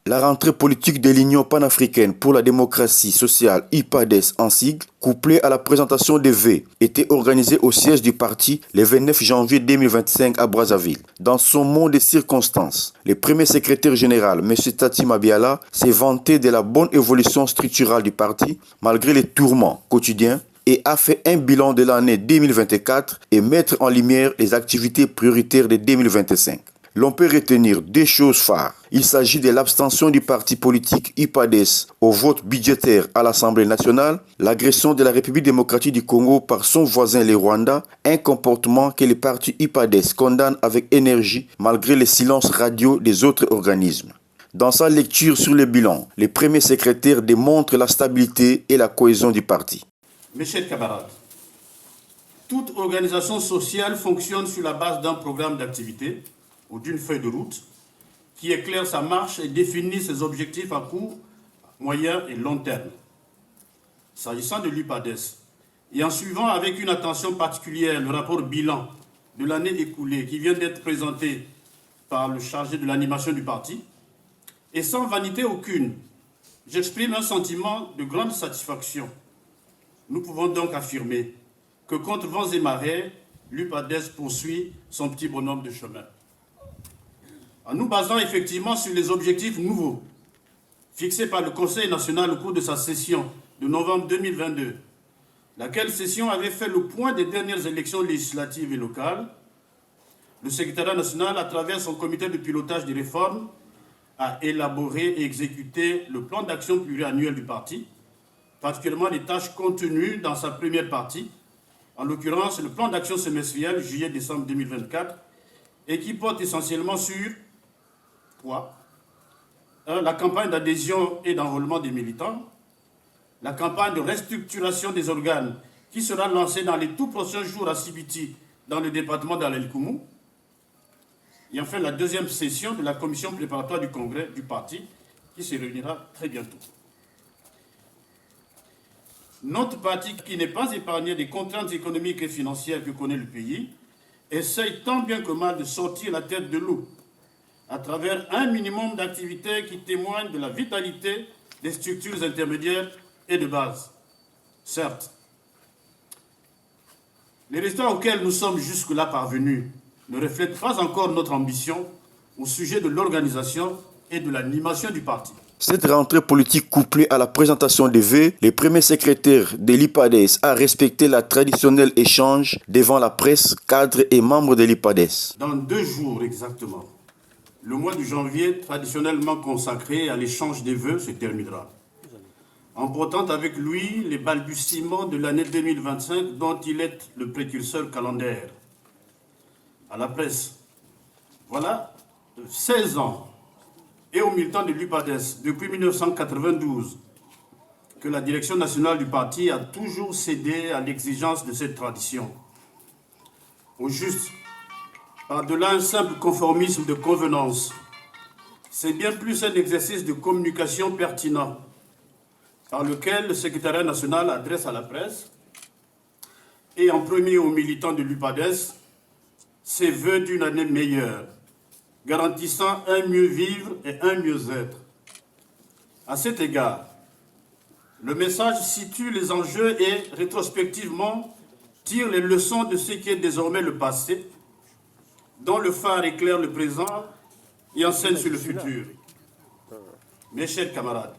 La rentrée politique de l'Union panafricaine pour la démocratie sociale UPADES en sigle, couplée à la présentation des vœux, était organisée au siège du parti le 29 janvier 2025 à Brazzaville. Dans son mot de circonstances, le premier secrétaire général, M. Tati Mabiala, s'est vanté de la bonne évolution structurelle du parti malgré les tourments quotidiens et a fait un bilan de l'année 2024 et mettre en lumière les activités prioritaires de 2025. L'on peut retenir deux choses phares. Il s'agit de l'abstention du parti politique UPADES au vote budgétaire à l'Assemblée nationale, l'agression de la République démocratique du Congo par son voisin le Rwanda, un comportement que le parti UPADES condamne avec énergie malgré le silence radio des autres organismes. Dans sa lecture sur le bilan, le premier secrétaire démontre la stabilité et la cohésion du parti. Mes chers camarades, toute organisation sociale fonctionne sur la base d'un programme d'activité ou d'une feuille de route qui éclaire sa marche et définit ses objectifs à court, moyen et long terme. S'agissant de l'UPADES, et en suivant avec une attention particulière le rapport bilan de l'année écoulée qui vient d'être présenté par le chargé de l'animation du parti, et sans vanité aucune, j'exprime un sentiment de grande satisfaction. Nous pouvons donc affirmer que contre vents et marées, l'UPADES poursuit son petit bonhomme de chemin. En nous basant effectivement sur les objectifs nouveaux fixés par le Conseil national au cours de sa session de novembre 2022, laquelle session avait fait le point des dernières élections législatives et locales, le secrétariat national, à travers son comité de pilotage des réformes, a élaboré et exécuté le plan d'action pluriannuel du parti, particulièrement les tâches contenues dans sa première partie, en l'occurrence le plan d'action semestriel juillet-décembre 2024, et qui porte essentiellement sur la campagne d'adhésion et d'enrôlement des militants, la campagne de restructuration des organes qui sera lancée dans les tout prochains jours à Sibiti, dans le département d'Alel Koumou, et enfin la deuxième session de la commission préparatoire du congrès du parti qui se réunira très bientôt. Notre parti, qui n'est pas épargné des contraintes économiques et financières que connaît le pays, essaye tant bien que mal de sortir la tête de l'eau à travers un minimum d'activités qui témoignent de la vitalité des structures intermédiaires et de base. Certes, les résultats auxquels nous sommes jusque-là parvenus ne reflètent pas encore notre ambition au sujet de l'organisation et de l'animation du parti. Cette rentrée politique couplée à la présentation des vœux, le premier secrétaire de l'IPADES a respecté la traditionnel échange devant la presse, cadres et membres de l'IPADES. Dans 2 jours exactement, le mois de janvier, traditionnellement consacré à l'échange des vœux, se terminera, emportant avec lui les balbutiements de l'année 2025 dont il est le précurseur calendaire. À la presse, voilà 16 ans, et aux militants de l'UPADES depuis 1992 que la direction nationale du parti a toujours cédé à l'exigence de cette tradition. Au juste, par-delà un simple conformisme de convenance, c'est bien plus un exercice de communication pertinent par lequel le secrétariat national adresse à la presse et en premier aux militants de l'UPADES ses vœux d'une année meilleure, garantissant un mieux vivre et un mieux être. À cet égard, le message situe les enjeux et, rétrospectivement, tire les leçons de ce qui est désormais le passé, dont le phare éclaire le présent et enseigne sur le futur. Mes chers camarades,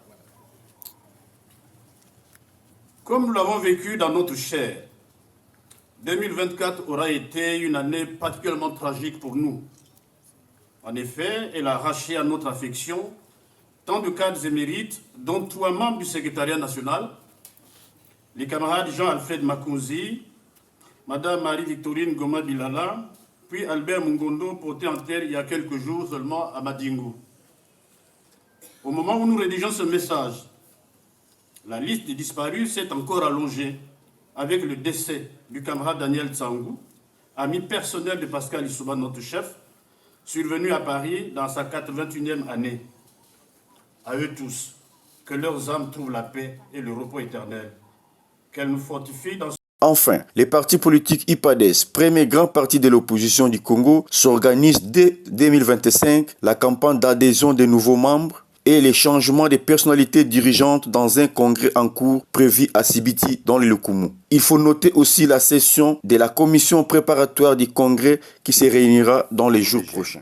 comme nous l'avons vécu dans notre chair, 2024 aura été une année particulièrement tragique pour nous. En effet, elle a arraché à notre affection tant de cadres émérites, dont 3 membres du secrétariat national, les camarades Jean-Alfred Makunzi, Madame Marie-Victorine Goma Bilala, puis Albert Mungondo, porté en terre il y a quelques jours seulement à Madingu. Au moment où nous rédigeons ce message, la liste des disparus s'est encore allongée avec le décès du camarade Daniel Tsangou, ami personnel de Pascal Issouba, notre chef, survenu à Paris dans sa 81e année. À eux tous, que leurs âmes trouvent la paix et le repos éternel. Qu'elles nous fortifient dans... Enfin, les partis politiques IPADES, premier grand parti de l'opposition du Congo, s'organisent dès 2025 la campagne d'adhésion des nouveaux membres et les changements des personnalités dirigeantes dans un congrès en cours prévu à Sibiti dans le Lukumu. Il faut noter aussi la session de la commission préparatoire du congrès qui se réunira dans les jours prochains.